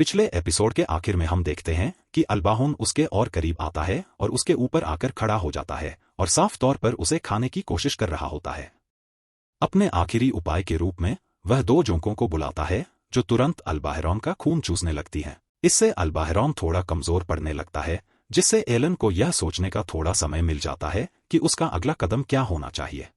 पिछले एपिसोड के आखिर में हम देखते हैं कि अल्बाहुन उसके और करीब आता है और उसके ऊपर आकर खड़ा हो जाता है और साफ तौर पर उसे खाने की कोशिश कर रहा होता है। अपने आखिरी उपाय के रूप में वह दो जोंकों को बुलाता है जो तुरंत अल्बाहरॉन का खून चूसने लगती हैं। इससे अल्बाहरॉन थोड़ा कमजोर पड़ने लगता है, जिससे एलन को यह सोचने का थोड़ा समय मिल जाता है कि उसका अगला कदम क्या होना चाहिए।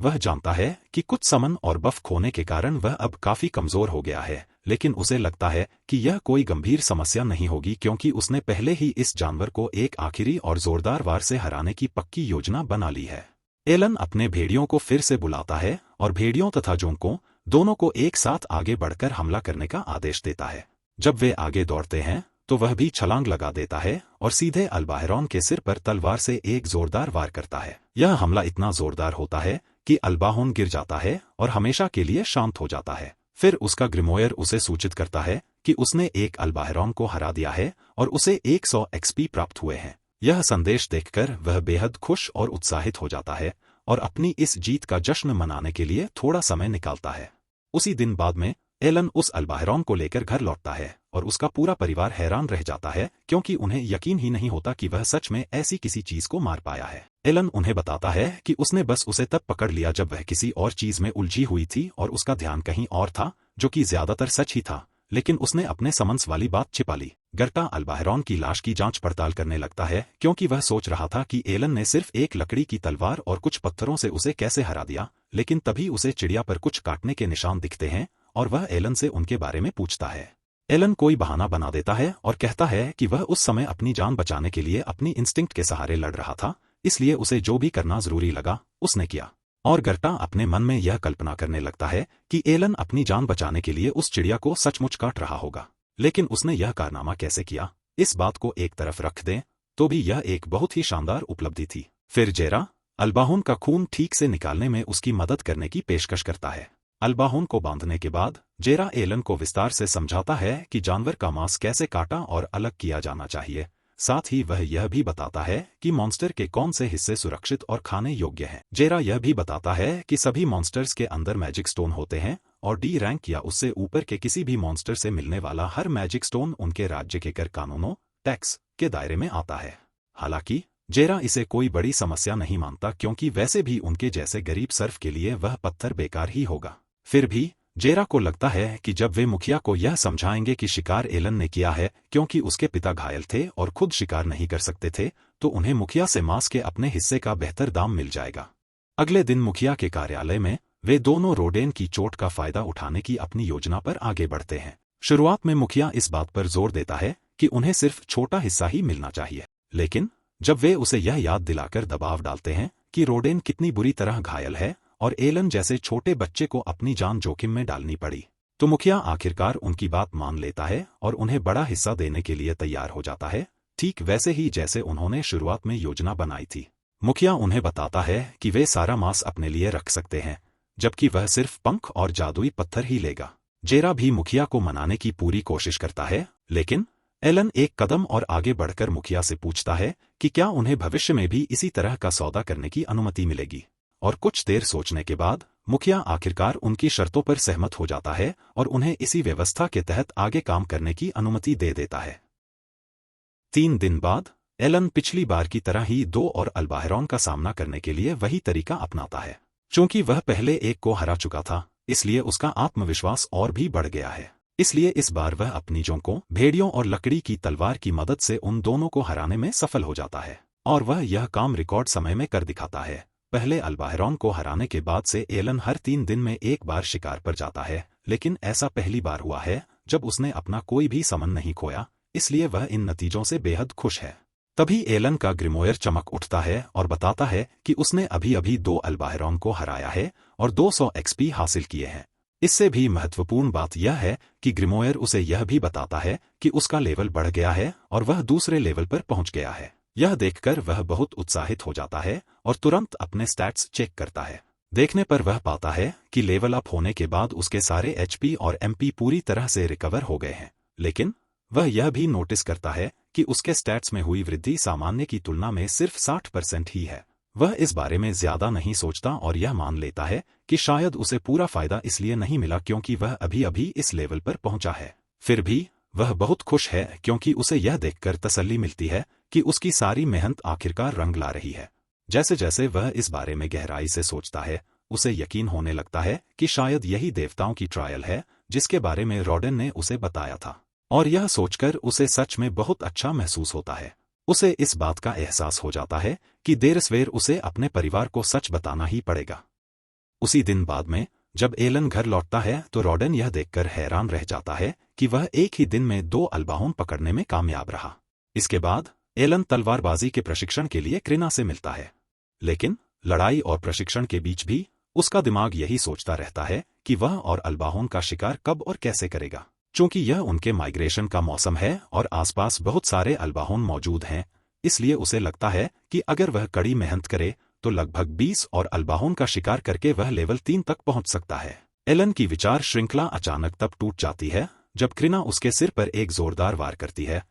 वह जानता है कि कुछ समन और बफ खोने के कारण वह अब काफी कमजोर हो गया है, लेकिन उसे लगता है कि यह कोई गंभीर समस्या नहीं होगी क्योंकि उसने पहले ही इस जानवर को एक आखिरी और जोरदार वार से हराने की पक्की योजना बना ली है। एलन अपने भेड़ियों को फिर से बुलाता है और भेड़ियों तथा जोंकों दोनों को एक साथ आगे बढ़कर हमला करने का आदेश देता है। जब वे आगे दौड़ते हैं तो वह भी छलांग लगा देता है और सीधे अल्बाहरॉन के सिर पर तलवार से एक जोरदार वार करता है। यह हमला इतना जोरदार होता है कि अल्बाहुन गिर जाता है और हमेशा के लिए शांत हो जाता है। फिर उसका ग्रिमोयर उसे सूचित करता है कि उसने एक अल्बाहरॉन को हरा दिया है और उसे 100 एक्सपी प्राप्त हुए हैं। यह संदेश देखकर वह बेहद खुश और उत्साहित हो जाता है और अपनी इस जीत का जश्न मनाने के लिए थोड़ा समय निकालता है। उसी दिन बाद में एलन उस अल्बाहरॉन को लेकर घर लौटता है और उसका पूरा परिवार हैरान रह जाता है क्योंकि उन्हें यकीन ही नहीं होता कि वह सच में ऐसी किसी चीज को मार पाया है। एलन उन्हें बताता है कि उसने बस उसे तब पकड़ लिया जब वह किसी और चीज में उलझी हुई थी और उसका ध्यान कहीं और था, जो कि ज्यादातर सच ही था, लेकिन उसने अपने समन्स वाली बात छिपा ली। गर्टा अल्बाहरॉन की लाश की जांच पड़ताल करने लगता है क्योंकि वह सोच रहा था कि एलन ने सिर्फ एक लकड़ी की तलवार और कुछ पत्थरों से उसे कैसे हरा दिया, लेकिन तभी उसे चिड़िया पर कुछ काटने के निशान दिखते हैं और वह एलन से उनके बारे में पूछता है। एलन कोई बहाना बना देता है और कहता है कि वह उस समय अपनी जान बचाने के लिए अपनी इंस्टिंक्ट के सहारे लड़ रहा था, इसलिए उसे जो भी करना जरूरी लगा उसने किया। और गर्टा अपने मन में यह कल्पना करने लगता है कि एलन अपनी जान बचाने के लिए उस चिड़िया को सचमुच काट रहा होगा, लेकिन उसने यह कारनामा कैसे किया, इस बात को एक तरफ रख दें तो भी यह एक बहुत ही शानदार उपलब्धि थी। फिर जेरा अल्बाहुन का खून ठीक से निकालने में उसकी मदद करने की पेशकश करता है। अल्बाहुन को बांधने के बाद जेरा एलन को विस्तार से समझाता है कि जानवर का मांस कैसे काटा और अलग किया जाना चाहिए। साथ ही वह यह भी बताता है कि मॉन्स्टर के कौन से हिस्से सुरक्षित और खाने योग्य हैं। जेरा यह भी बताता है कि सभी मॉन्स्टर्स के अंदर मैजिक स्टोन होते हैं और डी रैंक या उससे ऊपर के किसी भी मॉन्स्टर से मिलने वाला हर मैजिक स्टोन उनके राज्य के कर कानूनों टैक्स के दायरे में आता है। हालांकि जेरा इसे कोई बड़ी समस्या नहीं मानता क्योंकि वैसे भी उनके जैसे गरीब सर्फ के लिए वह पत्थर बेकार ही होगा। फिर भी जेरा को लगता है कि जब वे मुखिया को यह समझाएंगे कि शिकार एलन ने किया है क्योंकि उसके पिता घायल थे और खुद शिकार नहीं कर सकते थे, तो उन्हें मुखिया से मांस के अपने हिस्से का बेहतर दाम मिल जाएगा। अगले दिन मुखिया के कार्यालय में वे दोनों रोडेन की चोट का फायदा उठाने की अपनी योजना पर आगे बढ़ते हैं। शुरुआत में मुखिया इस बात पर जोर देता है कि उन्हें सिर्फ छोटा हिस्सा ही मिलना चाहिए, लेकिन जब वे उसे यह याद दिलाकर दबाव डालते हैं कि रोडेन कितनी बुरी तरह घायल है और एलन जैसे छोटे बच्चे को अपनी जान जोखिम में डालनी पड़ी, तो मुखिया आखिरकार उनकी बात मान लेता है और उन्हें बड़ा हिस्सा देने के लिए तैयार हो जाता है, ठीक वैसे ही जैसे उन्होंने शुरुआत में योजना बनाई थी। मुखिया उन्हें बताता है कि वे सारा मांस अपने लिए रख सकते हैं, जबकि वह सिर्फ पंख और जादुई पत्थर ही लेगा। जेरा भी मुखिया को मनाने की पूरी कोशिश करता है, लेकिन एलन एक कदम और आगे बढ़कर मुखिया से पूछता है कि क्या उन्हें भविष्य में भी इसी तरह का सौदा करने की अनुमति मिलेगी। और कुछ देर सोचने के बाद मुखिया आखिरकार उनकी शर्तों पर सहमत हो जाता है और उन्हें इसी व्यवस्था के तहत आगे काम करने की अनुमति दे देता है। 3 दिन बाद एलन पिछली बार की तरह ही दो और अल्बाहरॉन का सामना करने के लिए वही तरीका अपनाता है। चूंकि वह पहले एक को हरा चुका था, इसलिए उसका आत्मविश्वास और भी बढ़ गया है। इसलिए इस बार वह अपनी जोंकों, भेड़ियों और लकड़ी की तलवार की मदद से उन दोनों को हराने में सफल हो जाता है और वह यह काम रिकॉर्ड समय में कर दिखाता है। पहले अल्बाहरॉन को हराने के बाद से एलन हर 3 दिन में एक बार शिकार पर जाता है, लेकिन ऐसा पहली बार हुआ है जब उसने अपना कोई भी समन नहीं खोया, इसलिए वह इन नतीजों से बेहद खुश है। तभी एलन का ग्रिमोयर चमक उठता है और बताता है कि उसने अभी अभी 2 अल्बाहरॉन को हराया है और 200 एक्सपी हासिल किए हैं। इससे भी महत्वपूर्ण बात यह है कि ग्रिमोयर उसे यह भी बताता है कि उसका लेवल बढ़ गया है और वह दूसरे लेवल पर पहुंच गया है। यह देखकर वह बहुत उत्साहित हो जाता है और तुरंत अपने स्टैट्स चेक करता है। देखने पर वह पाता है कि लेवल अप होने के बाद उसके सारे एचपी और एमपी पूरी तरह से रिकवर हो गए हैं, लेकिन वह यह भी नोटिस करता है कि उसके स्टैट्स में हुई वृद्धि सामान्य की तुलना में सिर्फ 60% ही है। वह इस बारे में ज्यादा नहीं सोचता और यह मान लेता है कि शायद उसे पूरा फायदा इसलिए नहीं मिला क्योंकि वह अभी अभी इस लेवल पर पहुंचा है। फिर भी वह बहुत खुश है क्योंकि उसे यह देखकर तसल्ली मिलती है कि उसकी सारी मेहनत आखिरकार रंग ला रही है। जैसे जैसे वह इस बारे में गहराई से सोचता है, उसे यकीन होने लगता है कि शायद यही देवताओं की ट्रायल है जिसके बारे में रॉडेन ने उसे बताया था। और यह सोचकर उसे सच में बहुत अच्छा महसूस होता है। उसे इस बात का एहसास हो जाता है कि देर सवेर उसे अपने परिवार को सच बताना ही पड़ेगा। उसी दिन बाद में जब एलन घर लौटता है तो रॉडेन यह देखकर हैरान रह जाता है कि वह एक ही दिन में 2 अल्बाहोन पकड़ने में कामयाब रहा। इसके बाद एलन तलवारबाजी के प्रशिक्षण के लिए क्रिना से मिलता है, लेकिन लड़ाई और प्रशिक्षण के बीच भी उसका दिमाग यही सोचता रहता है कि वह और अल्बाहोन का शिकार कब और कैसे करेगा। चूंकि यह उनके माइग्रेशन का मौसम है और आसपास बहुत सारे अल्बाहोन मौजूद हैं, इसलिए उसे लगता है कि अगर वह कड़ी मेहनत करे तो लगभग 20 और अल्बाहोन का शिकार करके वह लेवल 3 तक पहुंच सकता है। एलन की विचार श्रृंखला अचानक तब टूट जाती है जब क्रिना उसके सिर पर एक जोरदार वार करती है।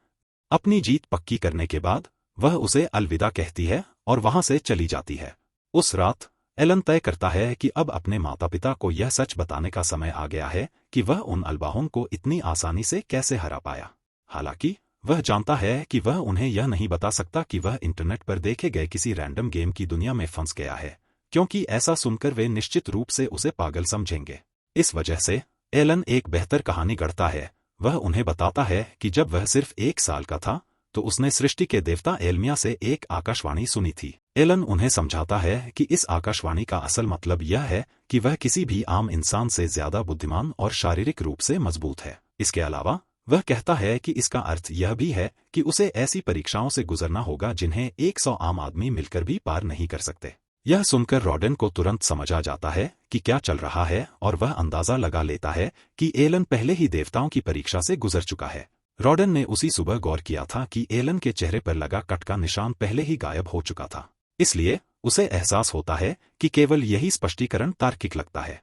अपनी जीत पक्की करने के बाद वह उसे अलविदा कहती है और वहां से चली जाती है। उस रात एलन तय करता है कि अब अपने माता पिता को यह सच बताने का समय आ गया है कि वह उन अल्बाहोन को इतनी आसानी से कैसे हरा पाया। हालांकि वह जानता है कि वह उन्हें यह नहीं बता सकता कि वह इंटरनेट पर देखे गए किसी रैंडम गेम की दुनिया में फंस गया है, क्योंकि ऐसा सुनकर वे निश्चित रूप से उसे पागल समझेंगे। इस वजह से एलन एक बेहतर कहानी गढ़ता है। वह उन्हें बताता है कि जब वह सिर्फ 1 साल का था तो उसने सृष्टि के देवता एलमिया से एक आकाशवाणी सुनी थी। एलन उन्हें समझाता है कि इस आकाशवाणी का असल मतलब यह है कि वह किसी भी आम इंसान से ज्यादा बुद्धिमान और शारीरिक रूप से मजबूत है। इसके अलावा वह कहता है कि इसका अर्थ यह भी है कि उसे ऐसी परीक्षाओं से गुजरना होगा जिन्हें 100 आम आदमी मिलकर भी पार नहीं कर सकते। यह सुनकर रॉडेन को तुरंत समझ आ जाता है कि क्या चल रहा है और वह अंदाजा लगा लेता है कि एलन पहले ही देवताओं की परीक्षा से गुजर चुका है। रॉडेन ने उसी सुबह गौर किया था कि एलन के चेहरे पर लगा कट का निशान पहले ही गायब हो चुका था, इसलिए उसे एहसास होता है कि केवल यही स्पष्टीकरण तार्किक लगता है।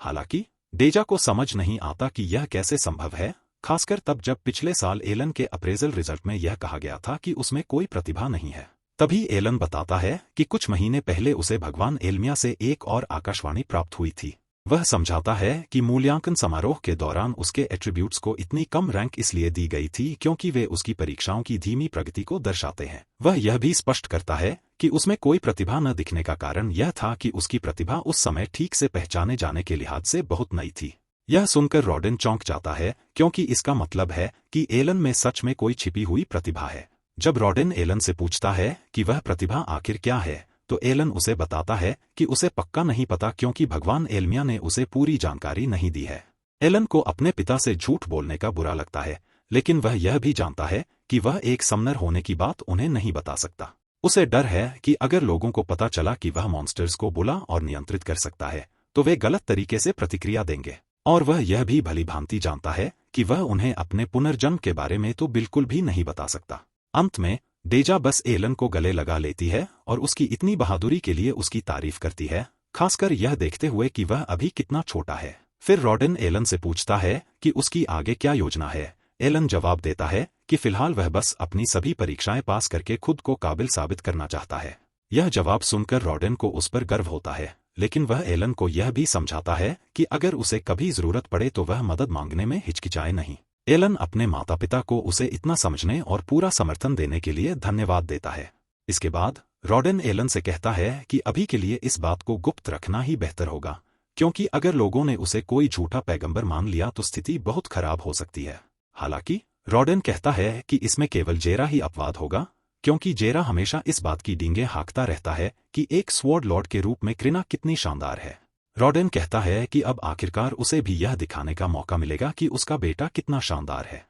हालांकि डेजा को समझ नहीं आता कि यह कैसे संभव है, खासकर तब जब पिछले साल एलन के अप्रेजल रिजल्ट में यह कहा गया था कि उसमें कोई प्रतिभा नहीं है। तभी एलन बताता है कि कुछ महीने पहले उसे भगवान एलमिया से एक और आकाशवाणी प्राप्त हुई थी। वह समझाता है कि मूल्यांकन समारोह के दौरान उसके एट्रीब्यूट्स को इतनी कम रैंक इसलिए दी गई थी क्योंकि वे उसकी परीक्षाओं की धीमी प्रगति को दर्शाते हैं। वह यह भी स्पष्ट करता है कि उसमें कोई प्रतिभा न दिखने का कारण यह था कि उसकी प्रतिभा उस समय ठीक से पहचाने जाने के लिहाज से बहुत नई थी। यह सुनकर रॉडेन चौंक जाता है क्योंकि इसका मतलब है कि एलन में सच में कोई छिपी हुई प्रतिभा है। जब रॉडेन एलन से पूछता है कि वह प्रतिभा आखिर क्या है, तो एलन उसे बताता है कि उसे पक्का नहीं पता क्योंकि भगवान एलमिया ने उसे पूरी जानकारी नहीं दी है। एलन को अपने पिता से झूठ बोलने का बुरा लगता है, लेकिन वह यह भी जानता है कि वह एक समनर होने की बात उन्हें नहीं बता सकता। उसे डर है कि अगर लोगों को पता चला कि वह मॉन्स्टर्स को बुला और नियंत्रित कर सकता है तो वे गलत तरीके से प्रतिक्रिया देंगे। और वह यह भी भली भांति जानता है कि वह उन्हें अपने पुनर्जन्म के बारे में तो बिल्कुल भी नहीं बता सकता। अंत में डेजा बस एलन को गले लगा लेती है और उसकी इतनी बहादुरी के लिए उसकी तारीफ करती है, खासकर यह देखते हुए कि वह अभी कितना छोटा है। फिर रॉडेन एलन से पूछता है कि उसकी आगे क्या योजना है। एलन जवाब देता है कि फिलहाल वह बस अपनी सभी परीक्षाएं पास करके खुद को काबिल साबित करना चाहता है। यह जवाब सुनकर रॉडेन को उस पर गर्व होता है, लेकिन वह एलन को यह भी समझाता है कि अगर उसे कभी जरूरत पड़े तो वह मदद मांगने में हिचकिचाए नहीं। एलन अपने माता पिता को उसे इतना समझने और पूरा समर्थन देने के लिए धन्यवाद देता है। इसके बाद रॉडेन एलन से कहता है कि अभी के लिए इस बात को गुप्त रखना ही बेहतर होगा, क्योंकि अगर लोगों ने उसे कोई झूठा पैगंबर मान लिया तो स्थिति बहुत खराब हो सकती है। हालांकि रॉडेन कहता है कि इसमें केवल जेरा ही अपवाद होगा, क्योंकि जेरा हमेशा इस बात की डींगे हाँकता रहता है कि एक स्वॉर्ड लॉर्ड के रूप में क्रिना कितनी शानदार है। रॉडेन कहता है कि अब आखिरकार उसे भी यह दिखाने का मौका मिलेगा कि उसका बेटा कितना शानदार है।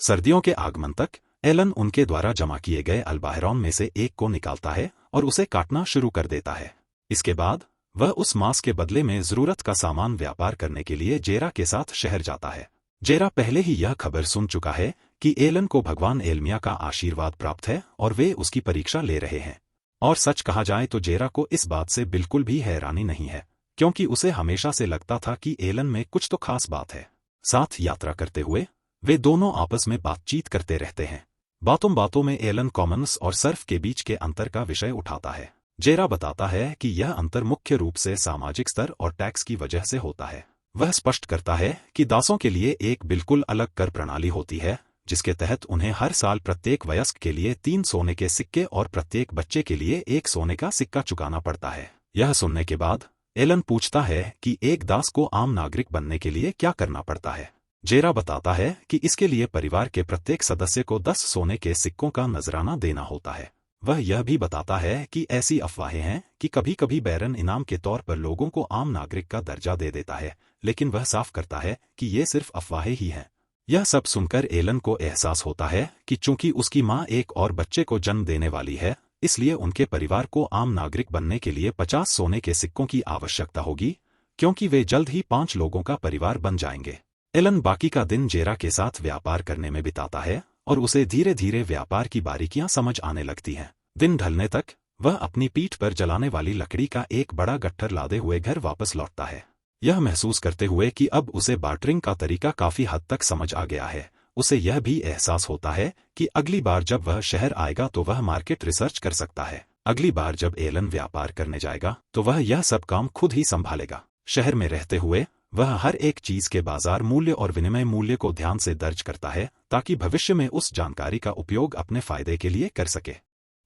सर्दियों के आगमन तक एलन उनके द्वारा जमा किए गए अल्बाहरॉन में से एक को निकालता है और उसे काटना शुरू कर देता है। इसके बाद वह उस मांस के बदले में जरूरत का सामान व्यापार करने के लिए जेरा के साथ शहर जाता है। जेरा पहले ही यह खबर सुन चुका है कि एलन को भगवान एलमिया का आशीर्वाद प्राप्त है और वे उसकी परीक्षा ले रहे हैं। और सच कहा जाए तो जेरा को इस बात से बिल्कुल भी हैरानी नहीं है, क्योंकि उसे हमेशा से लगता था कि एलन में कुछ तो खास बात है। साथ यात्रा करते हुए वे दोनों आपस में बातचीत करते रहते हैं। बातों बातों में एलन कॉमन्स और सर्फ के बीच के अंतर का विषय उठाता है। जेरा बताता है कि यह अंतर मुख्य रूप से सामाजिक स्तर और टैक्स की वजह से होता है। वह स्पष्ट करता है कि दासों के लिए एक बिल्कुल अलग कर प्रणाली होती है, जिसके तहत उन्हें हर साल प्रत्येक वयस्क के लिए 3 सोने के सिक्के और प्रत्येक बच्चे के लिए 1 सोने का सिक्का चुकाना पड़ता है। यह सुनने के बाद एलन पूछता है कि एक दास को आम नागरिक बनने के लिए क्या करना पड़ता है। जेरा बताता है कि इसके लिए परिवार के प्रत्येक सदस्य को 10 सोने के सिक्कों का नजराना देना होता है। वह यह भी बताता है कि ऐसी अफवाहें हैं कि कभी-कभी बैरन इनाम के तौर पर लोगों को आम नागरिक का दर्जा दे देता है, लेकिन वह साफ करता है कि ये सिर्फ अफवाहें ही हैं। यह सब सुनकर एलन को एहसास होता है कि चूंकि उसकी मां एक और बच्चे को जन्म देने वाली है, इसलिए उनके परिवार को आम नागरिक बनने के लिए 50 सोने के सिक्कों की आवश्यकता होगी, क्योंकि वे जल्द ही 5 लोगों का परिवार बन जाएंगे। एलन बाकी का दिन जेरा के साथ व्यापार करने में बिताता है और उसे धीरे धीरे व्यापार की बारीकियां समझ आने लगती हैं। दिन ढलने तक वह अपनी पीठ पर जलाने वाली लकड़ी का एक बड़ा गट्ठर लादे हुए घर वापस लौटता है, यह महसूस करते हुए कि अब उसे बार्टरिंग का तरीका काफी हद तक समझ आ गया है। उसे यह भी एहसास होता है कि अगली बार जब वह शहर आएगा तो वह मार्केट रिसर्च कर सकता है। अगली बार जब एलन व्यापार करने जाएगा तो वह यह सब काम खुद ही संभालेगा। शहर में रहते हुए वह हर एक चीज के बाजार मूल्य और विनिमय मूल्य को ध्यान से दर्ज करता है, ताकि भविष्य में उस जानकारी का उपयोग अपने फायदे के लिए कर सके।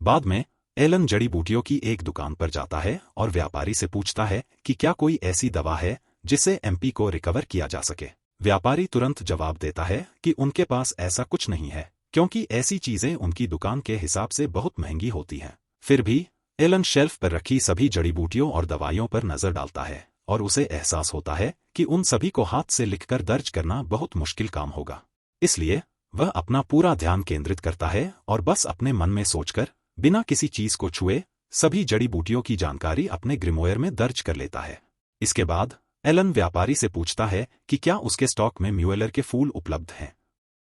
बाद में एलन जड़ी बूटियों की एक दुकान पर जाता है और व्यापारी से पूछता है कि क्या कोई ऐसी दवा है जिससे एमपी को रिकवर किया जा सके। व्यापारी तुरंत जवाब देता है कि उनके पास ऐसा कुछ नहीं है, क्योंकि ऐसी चीजें उनकी दुकान के हिसाब से बहुत महंगी होती हैं। फिर भी एलन शेल्फ पर रखी सभी जड़ी बूटियों और दवाइयों पर नजर डालता है और उसे एहसास होता है कि उन सभी को हाथ से लिखकर दर्ज करना बहुत मुश्किल काम होगा। इसलिए वह अपना पूरा ध्यान केंद्रित करता है और बस अपने मन में सोचकर बिना किसी चीज को छुए सभी जड़ी बूटियों की जानकारी अपने ग्रिमोयर में दर्ज कर लेता है। इसके बाद एलन व्यापारी से पूछता है कि क्या उसके स्टॉक में म्यूएलर के फूल उपलब्ध हैं।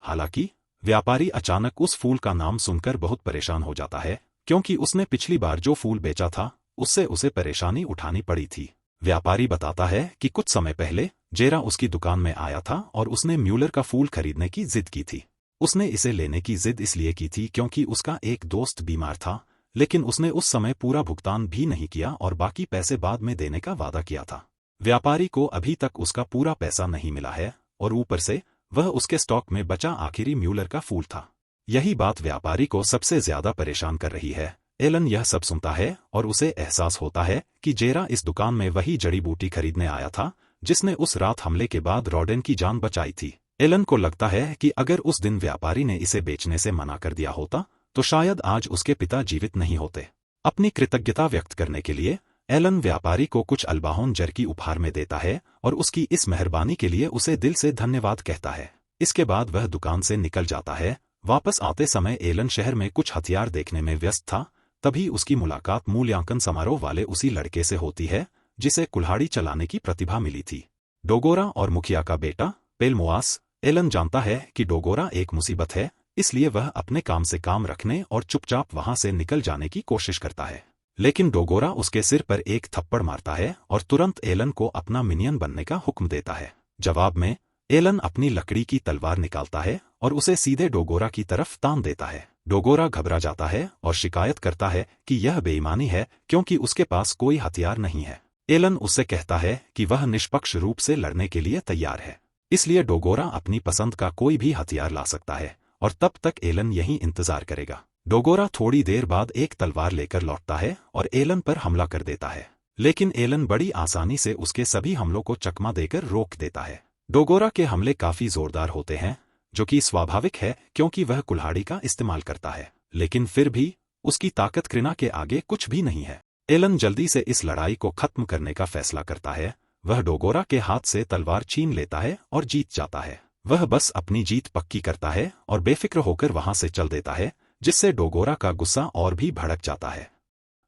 हालांकि व्यापारी अचानक उस फूल का नाम सुनकर बहुत परेशान हो जाता है, क्योंकि उसने पिछली बार जो फूल बेचा था उससे उसे परेशानी उठानी पड़ी थी। व्यापारी बताता है कि कुछ समय पहले जेरा उसकी दुकान में आया था और उसने म्यूलर का फूल खरीदने की जिद की थी। उसने इसे लेने की जिद इसलिए की थी क्योंकि उसका एक दोस्त बीमार था, लेकिन उसने उस समय पूरा भुगतान भी नहीं किया और बाकी पैसे बाद में देने का वादा किया था। व्यापारी को अभी तक उसका पूरा पैसा नहीं मिला है और ऊपर से वह उसके स्टॉक में बचा आखिरी म्यूलर का फूल था। यही बात व्यापारी को सबसे ज्यादा परेशान कर रही है। एलन यह सब सुनता है और उसे एहसास होता है कि जेरा इस दुकान में वही जड़ी बूटी खरीदने आया था जिसने उस रात हमले के बाद रॉडेन की जान बचाई थी। एलन को लगता है कि अगर उस दिन व्यापारी ने इसे बेचने से मना कर दिया होता तो शायद आज उसके पिता जीवित नहीं होते। अपनी कृतज्ञता व्यक्त करने के लिए एलन व्यापारी को कुछ अल्बाहोन जर्की उपहार में देता है और उसकी इस मेहरबानी के लिए उसे दिल से धन्यवाद कहता है। इसके बाद वह दुकान से निकल जाता है। वापस आते समय एलन शहर में कुछ हथियार देखने में व्यस्त था। तभी उसकी मुलाकात मूल्यांकन समारोह वाले उसी लड़के से होती है जिसे कुल्हाड़ी चलाने की प्रतिभा मिली थी, डोगोरा और मुखिया का बेटा पेलमोआस। एलन जानता है कि डोगोरा एक मुसीबत है, इसलिए वह अपने काम से काम रखने और चुपचाप वहां से निकल जाने की कोशिश करता है, लेकिन डोगोरा उसके सिर पर एक थप्पड़ मारता है और तुरंत एलन को अपना मिनियन बनने का हुक्म देता है। जवाब में एलन अपनी लकड़ी की तलवार निकालता है और उसे सीधे डोगोरा की तरफ तान देता है। डोगोरा घबरा जाता है और शिकायत करता है कि यह बेईमानी है क्योंकि उसके पास कोई हथियार नहीं है। एलन उससे कहता है कि वह निष्पक्ष रूप से लड़ने के लिए तैयार है, इसलिए डोगोरा अपनी पसंद का कोई भी हथियार ला सकता है और तब तक एलन यहीं इंतजार करेगा। डोगोरा थोड़ी देर बाद एक तलवार लेकर लौटता है और एलन पर हमला कर देता है, लेकिन एलन बड़ी आसानी से उसके सभी हमलों को चकमा देकर रोक देता है। डोगोरा के हमले काफी जोरदार होते हैं, जो कि स्वाभाविक है क्योंकि वह कुल्हाड़ी का इस्तेमाल करता है, लेकिन फिर भी उसकी ताकत कृणा के आगे कुछ भी नहीं है। एलन जल्दी से इस लड़ाई को खत्म करने का फैसला करता है। वह डोगोरा के हाथ से तलवार छीन लेता है और जीत जाता है। वह बस अपनी जीत पक्की करता है और बेफिक्र होकर वहां से चल देता है, जिससे डोगोरा का गुस्सा और भी भड़क जाता है।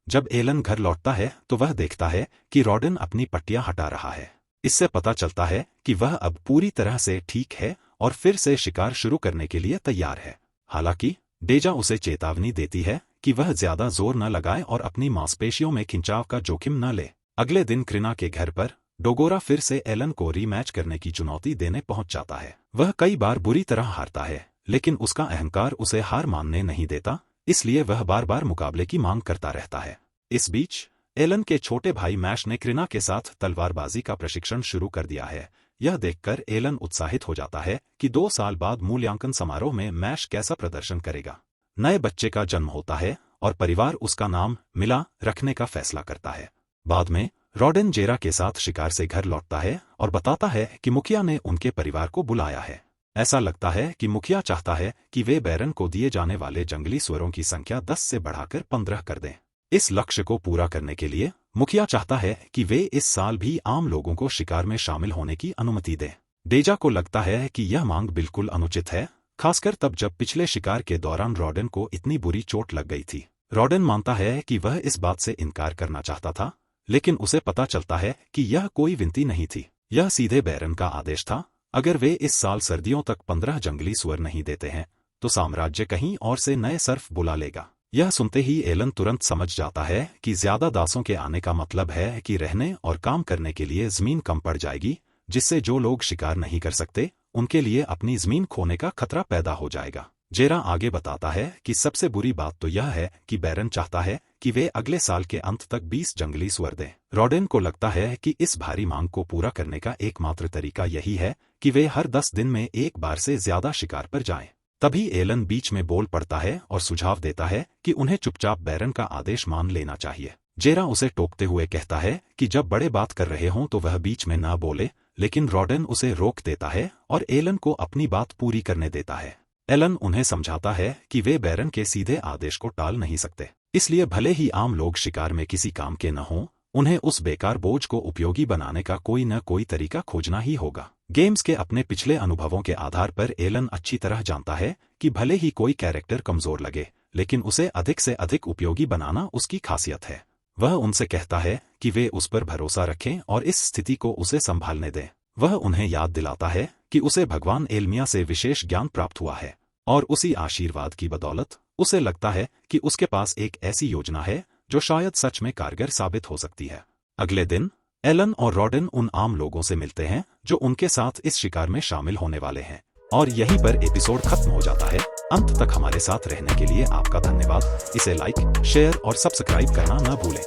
जब एलन घर लौटता है तो वह देखता है कि रॉडेन अपनी पट्टियां हटा रहा है। इससे पता चलता है कि वह अब पूरी तरह से ठीक है और फिर से शिकार शुरू करने के लिए तैयार है। हालांकि डेजा उसे चेतावनी देती है कि वह ज्यादा जोर न लगाए और अपनी मांसपेशियों में खिंचाव का जोखिम न ले। अगले दिन कृणा के घर पर डोगोरा फिर से एलन को रीमैच करने की चुनौती देने पहुंच जाता है। वह कई बार बुरी तरह हारता है, लेकिन उसका अहंकार उसे हार मानने नहीं देता, इसलिए वह बार बार मुकाबले की मांग करता रहता है। इस बीच एलन के छोटे भाई मैश ने कृणा के साथ तलवारबाजी का प्रशिक्षण शुरू कर दिया है। यह देखकर एलन उत्साहित हो जाता है कि 2 साल बाद मूल्यांकन समारोह में मैश कैसा प्रदर्शन करेगा। नए बच्चे का जन्म होता है और परिवार उसका नाम मिला रखने का फैसला करता है। बाद में रॉडेन जेरा के साथ शिकार से घर लौटता है और बताता है कि मुखिया ने उनके परिवार को बुलाया है। ऐसा लगता है कि मुखिया चाहता है कि वे बैरन को दिए जाने वाले जंगली सुअरों की संख्या 10 से बढ़ाकर 15 कर दें। इस लक्ष्य को पूरा करने के लिए मुखिया चाहता है कि वे इस साल भी आम लोगों को शिकार में शामिल होने की अनुमति दें। डेजा को लगता है कि यह मांग बिल्कुल अनुचित है, खासकर तब जब पिछले शिकार के दौरान रॉडेन को इतनी बुरी चोट लग गई थी। रॉडेन मानता है कि वह इस बात से इनकार करना चाहता था, लेकिन उसे पता चलता है कि यह कोई विनती नहीं थी, यह सीधे बैरन का आदेश था। अगर वे इस साल सर्दियों तक 15 जंगली सुअर नहीं देते हैं तो साम्राज्य कहीं और से नए सर्फ बुला लेगा। यह सुनते ही एलन तुरंत समझ जाता है कि ज्यादा दासों के आने का मतलब है कि रहने और काम करने के लिए जमीन कम पड़ जाएगी, जिससे जो लोग शिकार नहीं कर सकते उनके लिए अपनी जमीन खोने का खतरा पैदा हो जाएगा। जेरा आगे बताता है कि सबसे बुरी बात तो यह है कि बैरन चाहता है कि वे अगले साल के अंत तक 20 जंगली सुअर दें। रॉडेन को लगता है कि इस भारी मांग को पूरा करने का एकमात्र तरीका यही है कि वे हर 10 दिन में एक बार से ज्यादा शिकार पर जाएं। तभी एलन बीच में बोल पड़ता है और सुझाव देता है कि उन्हें चुपचाप बैरन का आदेश मान लेना चाहिए। जेरा उसे टोकते हुए कहता है कि जब बड़े बात कर रहे हों तो वह बीच में ना बोले, लेकिन रॉडेन उसे रोक देता है और एलन को अपनी बात पूरी करने देता है। एलन उन्हें समझाता है कि वे बैरन के सीधे आदेश को टाल नहीं सकते, इसलिए भले ही आम लोग शिकार में किसी काम के न हों, उन्हें उस बेकार बोझ को उपयोगी बनाने का कोई न कोई तरीका खोजना ही होगा। गेम्स के अपने पिछले अनुभवों के आधार पर एलन अच्छी तरह जानता है कि भले ही कोई कैरेक्टर कमजोर लगे, लेकिन उसे अधिक से अधिक उपयोगी बनाना उसकी खासियत है। वह उनसे कहता है कि वे उस पर भरोसा रखें और इस स्थिति को उसे संभालने दें। वह उन्हें याद दिलाता है कि उसे भगवान एलमिया से विशेष ज्ञान प्राप्त हुआ है और उसी आशीर्वाद की बदौलत उसे लगता है कि उसके पास एक ऐसी योजना है जो शायद सच में कारगर साबित हो सकती है। अगले दिन एलन और रॉडेन उन आम लोगों से मिलते हैं जो उनके साथ इस शिकार में शामिल होने वाले हैं, और यहीं पर एपिसोड खत्म हो जाता है। अंत तक हमारे साथ रहने के लिए आपका धन्यवाद। इसे लाइक, शेयर और सब्सक्राइब करना न भूलें।